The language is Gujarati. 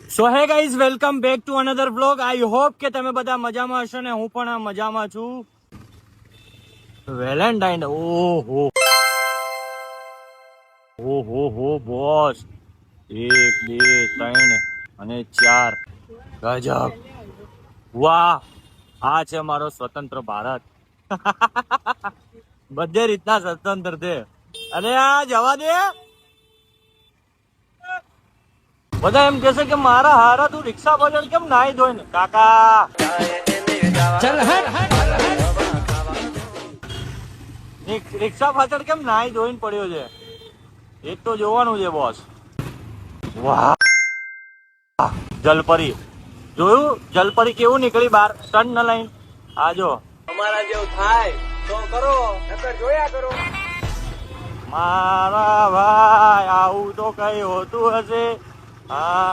So hey guys, welcome back to another vlog. I hope કે તમે બધા મજામાં હશો ને હું પણ મજામાં છું. વેલેન્ટાઇન, ઓહો ઓહો હો બોસ, 1 2 3 અને 4. ગજબ, વાહ! આ છે મારો સ્વતંત્ર ભારત. બધી રીતના સ્વતંત્ર છે. અરે આ જવા દે. બધા એમ કહેશે કે મારા હારા તું રિક્ષા પાછળ કેમ નાઈ ધોઈને કાકા. ચલ રિક્ષા પાછળ કેમ નાઈ ધોઈને પડ્યો છે એ તો જોવાનું છે બોસ. વાહ, જલપરી જોયું? જલપરી કેવું નીકળી બહાર સ્ટન્ટ ન લઈને. આ જો અમારા જેવું થાય તો કરો, નકર જોયા કરો. મારા ભાઈ આવું તો કઈ હોતું હશે? હા,